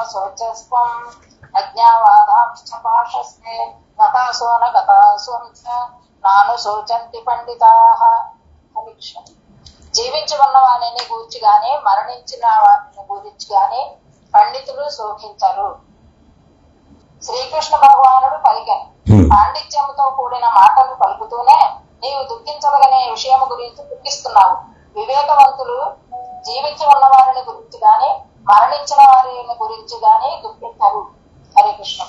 అశోచాస్వం అజ్ఞావాదాంశ్చ భాషస్తే గతాసో న గతాసోం చ నాను శోచంతి పండితాః. జీవించి ఉన్న వారిని గూర్చి గాని మరణించిన వారిని గురించి గాని పండితులు శోకించరు. శ్రీకృష్ణ భగవానుడు పలికాను, పాండిత్యంతో కూడిన మాటలు పలుకుతూనే నీవు దుఃఖించదగనే విషయం గురించి దుఃఖిస్తున్నావు. వివేకవంతులు జీవించి ఉన్న వారిని గురించి గాని మరణించిన వారిని గురించి గాని దుఃఖించరు. హరే కృష్ణ.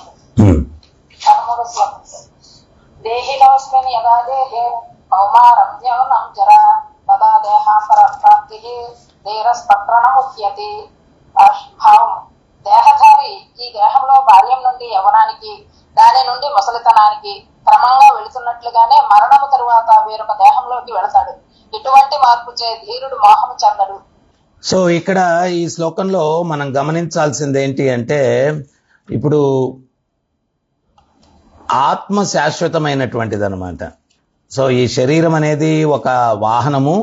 13వ శ్లోకం. దేహిలోస్మిన్ యదా దేహే కౌమారం యౌనం జరా తదా దేహాంతర ప్రాప్తి ధీరస్తత్ర న ముహ్యతి. భావం, దేహధారి ఈ దేహంలో బాల్యం నుండి యవ్వనానికి, దాని నుండి ముసలితనానికి క్రమంగా వెళుతున్నట్లుగానే మరణము తరువాత వేరొక దేహంలోకి వెళతాడు. ఇటువంటి మార్పుచే ధీరుడు మోహము చెందడు. సో ఇక్కడ ఈ శ్లోకంలో మనం గమనించాల్సింది ఏంటి అంటే, ఇప్పుడు ఆత్మ శాశ్వతమైనటువంటిది అనమాట. సో ఈ శరీరం అనేది ఒక వాహనము,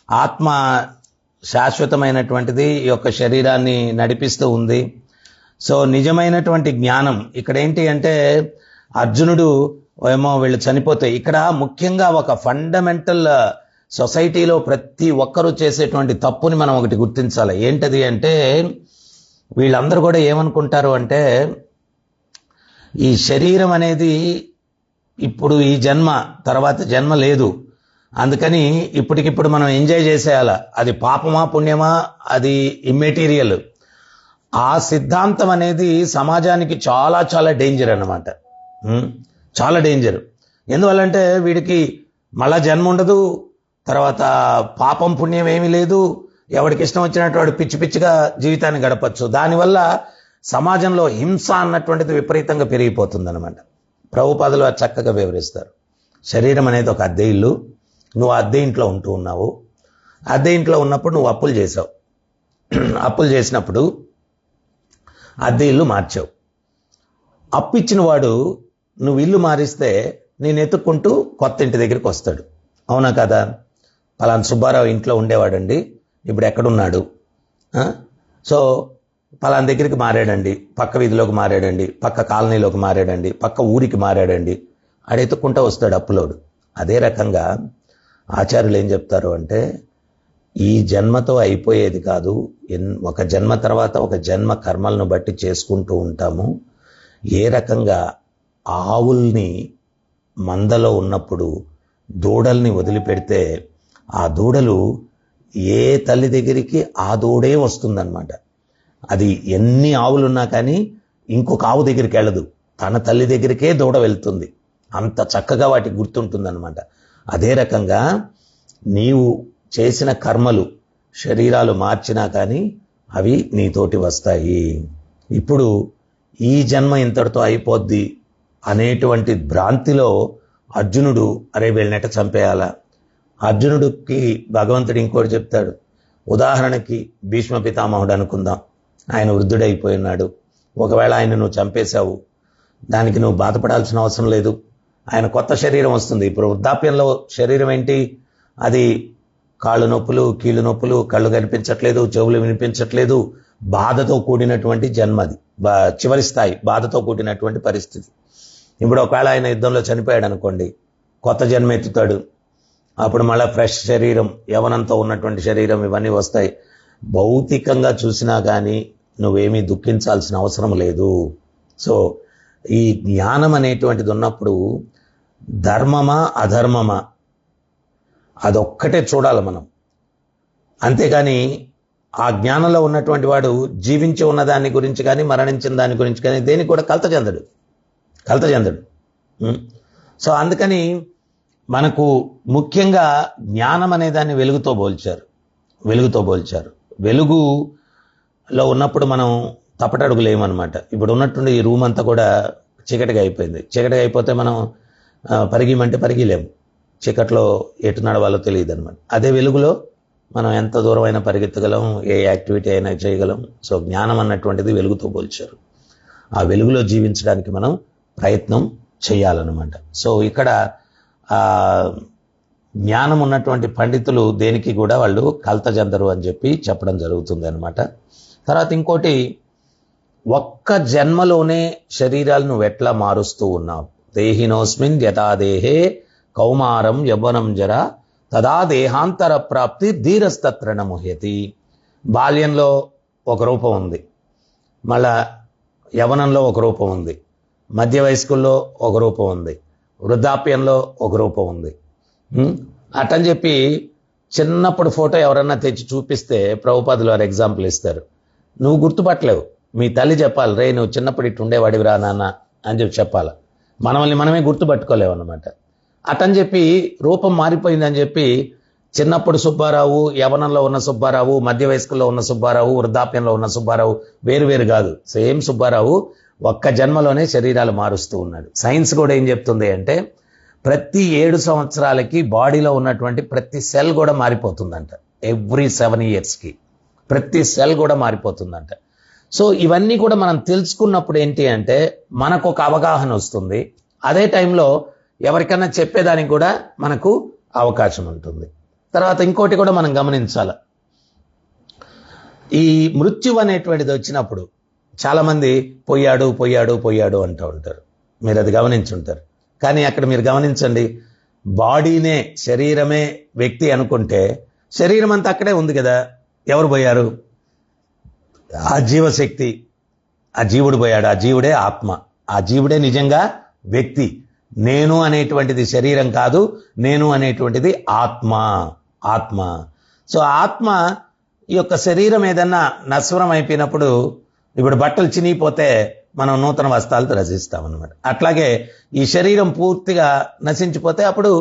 ఆత్మ శాశ్వతమైనటువంటిది, ఈ యొక్క శరీరాన్ని నడిపిస్తూ ఉంది. సో నిజమైనటువంటి జ్ఞానం ఇక్కడ ఏంటి అంటే, అర్జునుడు ఏమో వీళ్ళు చనిపోతే, ఇక్కడ ముఖ్యంగా ఒక ఫండమెంటల్ సొసైటీలో ప్రతి ఒక్కరూ చేసేటువంటి తప్పుని మనం ఒకటి గుర్తించాలి. ఏంటది అంటే, వీళ్ళందరూ కూడా ఏమనుకుంటారు అంటే, ఈ శరీరం అనేది ఇప్పుడు ఈ జన్మ, తర్వాత జన్మ లేదు, అందుకని ఇప్పటికిప్పుడు మనం ఎంజాయ్ చేసేయాల, అది పాపమా పుణ్యమా అది ఇమ్మెటీరియల్. ఆ సిద్ధాంతం అనేది సమాజానికి చాలా చాలా డేంజర్ అన్నమాట. చాలా డేంజర్. ఎందువల్లంటే వీడికి మళ్ళా జన్మ ఉండదు, తర్వాత పాపం పుణ్యం ఏమీ లేదు, ఎవడికి ఇష్టం వచ్చినట్టు వాడు పిచ్చి పిచ్చిగా జీవితాన్ని గడపచ్చు. దానివల్ల సమాజంలో హింస అన్నటువంటిది విపరీతంగా పెరిగిపోతుంది అనమాట. ప్రభుపాదులు అది చక్కగా వివరిస్తారు. శరీరం అనేది ఒక అద్దె ఇల్లు, నువ్వు అద్దె ఇంట్లో ఉంటూ ఉన్నావు. అద్దె ఇంట్లో ఉన్నప్పుడు నువ్వు అప్పులు చేసావు. అప్పులు చేసినప్పుడు అద్దె ఇల్లు మార్చావు. అప్పు ఇచ్చిన వాడు నువ్వు ఇల్లు మారిస్తే నేను ఎత్తుక్కుంటూ కొత్త ఇంటి దగ్గరికి వస్తాడు. అవునా కదా? పలానా సుబ్బారావు ఇంట్లో ఉండేవాడండి, ఇప్పుడు ఎక్కడున్నాడు? సో పలానా దగ్గరికి మారాడండి, పక్క వీధిలోకి మారాడండి, పక్క కాలనీలోకి మారాడండి, పక్క ఊరికి మారాడండి, ఆడెత్తుక్కుంటూ వస్తాడు అప్పులోడు. అదే రకంగా ఆచార్యులు ఏం చెప్తారు అంటే, ఈ జన్మతో అయిపోయేది కాదు, ఒక జన్మ తర్వాత ఒక జన్మ కర్మలను బట్టి చేసుకుంటూ ఉంటాము. ఏ రకంగా ఆవుల్ని మందలో ఉన్నప్పుడు దూడల్ని వదిలిపెడితే ఆ దూడలు ఏ తల్లి దగ్గరికి ఆ దూడే వస్తుందన్నమాట. అది ఎన్ని ఆవులున్నా కానీ ఇంకొక ఆవు దగ్గరికి వెళ్ళదు, తన తల్లి దగ్గరికే దూడ వెళ్తుంది. అంత చక్కగా వాటికి గుర్తుంటుందన్నమాట. అదే రకంగా నీవు చేసిన కర్మలు శరీరాలు మార్చినా కానీ అవి నీతోటి వస్తాయి. ఇప్పుడు ఈ జన్మ ఇంతటితో అయిపోద్ది అనేటువంటి భ్రాంతిలో అర్జునుడు అరే వీళ్ళనెట చంపేయాలా. అర్జునుడికి భగవంతుడు ఇంకోటి చెప్తాడు. ఉదాహరణకి భీష్మ పితామహుడు అనుకుందాం, ఆయన వృద్ధుడైపోయినాడు. ఒకవేళ ఆయన నువ్వు చంపేశావు, దానికి నువ్వు బాధపడాల్సిన అవసరం లేదు, ఆయన కొత్త శరీరం వస్తుంది. ఇప్పుడు వృద్ధాప్యంలో శరీరం ఏంటి? అది కాళ్ళు నొప్పులు, కీళ్ళు నొప్పులు, కళ్ళు కనిపించట్లేదు, చెవులు వినిపించట్లేదు, బాధతో కూడినటువంటి జన్మది, చివరి స్థాయి బాధతో కూడినటువంటి పరిస్థితి. ఇప్పుడు ఒకవేళ ఆయన యుద్ధంలో చనిపోయాడు అనుకోండి, కొత్త జన్మ ఎత్తుతాడు. అప్పుడు మళ్ళీ ఫ్రెష్ శరీరం, యవనంతో ఉన్నటువంటి శరీరం, ఇవన్నీ వస్తాయి. భౌతికంగా చూసినా కానీ నువ్వేమీ దుఃఖించాల్సిన అవసరం లేదు. సో ఈ జ్ఞానం అనేటువంటిది ఉన్నప్పుడు ధర్మమా అధర్మమా అదొక్కటే చూడాలి మనం. అంతేగాని ఆ జ్ఞానంలో ఉన్నటువంటి వాడు జీవించి ఉన్న దాని గురించి కానీ మరణించిన దాని గురించి కానీ దేనికి కూడా కలత చెందడు. సో అందుకని మనకు ముఖ్యంగా జ్ఞానం అనే దాన్ని వెలుగుతో పోల్చారు. వెలుగులో ఉన్నప్పుడు మనం తప్పటడుగులేమన్నమాట. ఇప్పుడు ఉన్నట్టుండి ఈ రూమ్ అంతా కూడా చీకటిగా అయిపోయింది. చీకటిగా అయిపోతే మనం పరిగిమంటే పరిగిలేము, చీకట్లో ఎటు నడవాలో తెలియదు అనమాట. అదే వెలుగులో మనం ఎంత దూరమైనా పరిగెత్తగలం, ఏ యాక్టివిటీ అయినా చేయగలం. సో జ్ఞానం అన్నటువంటిది వెలుగుతో పోల్చారు. ఆ వెలుగులో జీవించడానికి మనం ప్రయత్నం చేయాలన్నమాట. సో ఇక్కడ జ్ఞానం ఉన్నటువంటి పండితులు దేనికి కూడా వాళ్ళు కలత చెందరు అని చెప్పి చెప్పడం జరుగుతుంది అనమాట. తర్వాత ఇంకోటి, ఒక్క జన్మలోనే శరీరాలు నువ్వు ఎట్లా మారుస్తూ ఉన్నావు. దేహినోస్మిన్ యథా దేహే కౌమారం యవ్వనం జర తదా దేహాంతర ప్రాప్తి ధీరస్తత్ర న ముహ్యతి. బాల్యంలో ఒక రూపం ఉంది, మళ్ళా యవనంలో ఒక రూపం ఉంది, మధ్య వయస్కుల్లో ఒక రూపం ఉంది, వృద్ధాప్యంలో ఒక రూపం ఉంది. అటని చెప్పి చిన్నప్పుడు ఫోటో ఎవరన్నా తెచ్చి చూపిస్తే ప్రభుపాదులు వారు ఎగ్జాంపుల్ ఇస్తారు. నువ్వు గుర్తుపట్టలేవు, మీ తల్లి చెప్పాలి, రే నువ్వు చిన్నప్పుడు ఇటు ఉండేవాడివిరా నాన్న అని చెప్పి చెప్పాలి. మనల్ని మనమే గుర్తుపట్టుకోలేవు అన్నమాట. అటని చెప్పి రూపం మారిపోయిందని చెప్పి చిన్నప్పుడు సుబ్బారావు, యవనంలో ఉన్న సుబ్బారావు, మధ్య వయస్కుల్లో ఉన్న సుబ్బారావు, వృద్ధాప్యంలో ఉన్న సుబ్బారావు వేరు కాదు, సేమ్ సుబ్బారావు ఒక్క జన్మలోనే శరీరాలు మారుస్తూ ఉన్నాడు. సైన్స్ కూడా ఏం చెప్తుంది అంటే ప్రతి 7 సంవత్సరాలకి బాడీలో ఉన్నటువంటి ప్రతి సెల్ కూడా మారిపోతుందంట. ఎవ్రీ 7 yearsకి ప్రతి సెల్ కూడా మారిపోతుందంట. సో ఇవన్నీ కూడా మనం తెలుసుకున్నప్పుడు ఏంటి అంటే మనకు ఒక అవగాహన వస్తుంది. అదే టైంలో ఎవరికైనా చెప్పేదానికి కూడా మనకు అవకాశం ఉంటుంది. తర్వాత ఇంకోటి కూడా మనం గమనించాలి, ఈ మృత్యువు అనేటువంటిది వచ్చినప్పుడు చాలామంది పోయాడు అంటూ ఉంటారు. మీరు అది గమనించుంటారు. కానీ అక్కడ మీరు గమనించండి, బాడీనే, శరీరమే వ్యక్తి అనుకుంటే శరీరం అంతా అక్కడే ఉంది కదా. ఎవరు పోయారు? ఆ జీవశక్తి, ఆ జీవుడు పోయాడు. ఆ జీవుడే ఆత్మ, ఆ జీవుడే నిజంగా వ్యక్తి. నేను అనేటువంటిది శరీరం కాదు, నేను అనేటువంటిది ఆత్మ. సో ఆత్మ ఈ యొక్క శరీరం ఏదన్నా నశ్వరం అయిపోయినప్పుడు, ఇప్పుడు బట్టలు చినిగిపోతే మనం నూతన వస్త్రాలతో రచిస్తాం అన్నమాట. అట్లాగే ఈ శరీరం పూర్తిగా నశించిపోతే అప్పుడు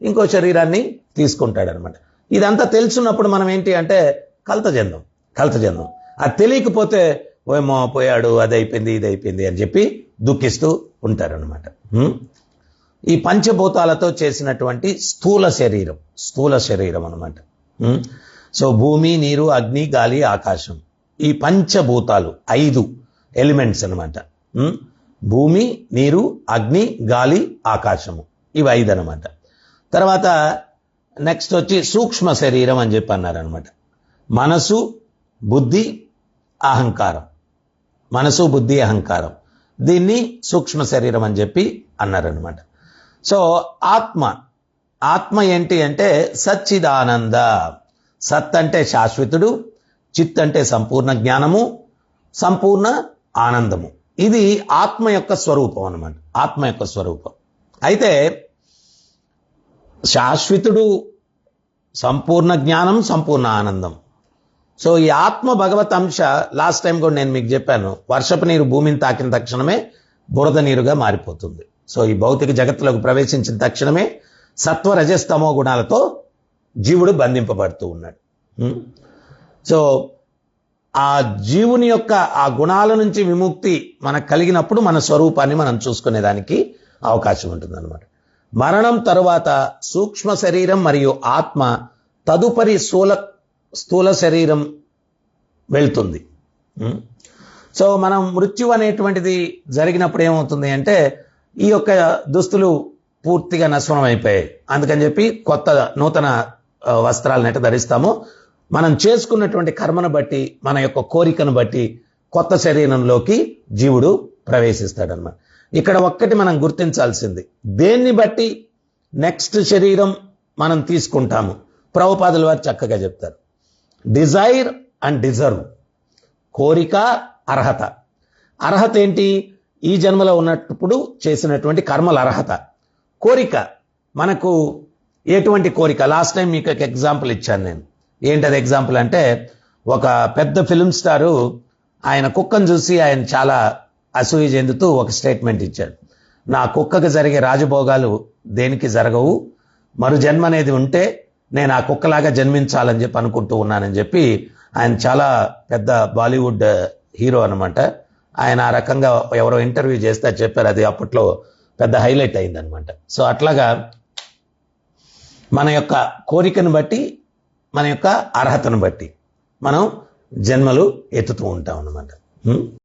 ఇంకో శరీరాన్ని తీసుకుంటాడు అనమాట. ఇదంతా తెలుసున్నప్పుడు మనం ఏంటి అంటే కలత చెందాం. అది తెలియకపోతే ఓమో పోయాడు, అది అయిపోయింది, ఇది అయిపోయింది అని చెప్పి దుఃఖిస్తూ ఉంటారనమాట. ఈ పంచభూతాలతో చేసినటువంటి స్థూల శరీరం అనమాట. సో భూమి, నీరు, అగ్ని, గాలి, ఆకాశం, ఈ పంచభూతాలు 5 ఎలిమెంట్స్ అనమాట. భూమి, నీరు, అగ్ని, గాలి, ఆకాశము, ఇవి 5 అనమాట. తర్వాత నెక్స్ట్ వచ్చి సూక్ష్మ శరీరం అని చెప్పి అన్నారనమాట. మనసు, బుద్ధి, అహంకారం, దీన్ని సూక్ష్మ శరీరం అని చెప్పి అన్నారనమాట. సో ఆత్మ ఏంటి అంటే సచ్చిదానంద. సత్ అంటే శాశ్వతుడు, చిత్ అంటే సంపూర్ణ జ్ఞానము, సంపూర్ణ ఆనందము. ఇది ఆత్మ యొక్క స్వరూపం అన్నమాట. ఆత్మ యొక్క స్వరూపం అయితే శాశ్వతుడు, సంపూర్ణ జ్ఞానం, సంపూర్ణ ఆనందం. సో ఈ ఆత్మ భగవత్ అంశ లాస్ట్ టైం కూడా నేను మీకు చెప్పాను, వర్షపు నీరు భూమిని తాకిన తక్షణమే బురద నీరుగా మారిపోతుంది. సో ఈ భౌతిక జగత్తులోకి ప్రవేశించిన తక్షణమే సత్వ రజస్తమో గుణాలతో జీవుడు బంధింపబడుతూ ఉన్నాడు. సో ఆ జీవుని యొక్క ఆ గుణాల నుంచి విముక్తి మనకు కలిగినప్పుడు మన స్వరూపాన్ని మనం చూసుకునేదానికి అవకాశం ఉంటుంది అనమాట. మరణం తరువాత సూక్ష్మ శరీరం మరియు ఆత్మ తదుపరి స్థూల శరీరం వెళ్తుంది. సో మనం మృత్యు అనేటువంటిది జరిగినప్పుడు ఏమవుతుంది అంటే ఈ యొక్క దుస్తులు పూర్తిగా నశ్వరం అయిపోయాయి. అందుకని చెప్పి నూతన వస్త్రాలను ఎట్ట ధరిస్తామో మనం చేసుకున్నటువంటి కర్మను బట్టి, మన యొక్క కోరికను బట్టి కొత్త శరీరంలోకి జీవుడు ప్రవేశిస్తాడన్నమాట. ఇక్కడ ఒక్కటి మనం గుర్తించాల్సింది, దేన్ని బట్టి నెక్స్ట్ శరీరం మనం తీసుకుంటాము. ప్రభుపాదుల వారు చక్కగా చెప్తారు, డిజైర్ అండ్ డిజర్వ్. కోరిక, అర్హత. అర్హత ఏంటి? ఈ జన్మలో ఉన్నప్పుడు చేసినటువంటి కర్మల అర్హత. కోరిక, మనకు ఎటువంటి కోరిక? లాస్ట్ టైం మీకు ఒక ఎగ్జాంపుల్ ఇచ్చాను నేను. ఏంటది ఎగ్జాంపుల్ అంటే, ఒక పెద్ద ఫిల్మ్ స్టారు ఆయన కుక్కను చూసి ఆయన చాలా అసూయ చెందుతూ ఒక స్టేట్మెంట్ ఇచ్చాడు. నా కుక్కకు జరిగే రాజభోగాలు దేనికి జరగవు, మరు జన్మ అనేది ఉంటే నేను ఆ కుక్కలాగా జన్మించాలని చెప్పి అనుకుంటూ ఉన్నానని చెప్పి ఆయన చాలా పెద్ద బాలీవుడ్ హీరో అనమాట. ఆయన ఆ రకంగా ఎవరో ఇంటర్వ్యూ చేస్తే చెప్పారు, అది అప్పట్లో పెద్ద హైలైట్ అయిందనమాట. సో అట్లాగా మన యొక్క కోరికను బట్టి, మన యొక్క అర్హతను బట్టి మనం జన్మలు ఎత్తుతూ ఉంటాం అన్నమాట.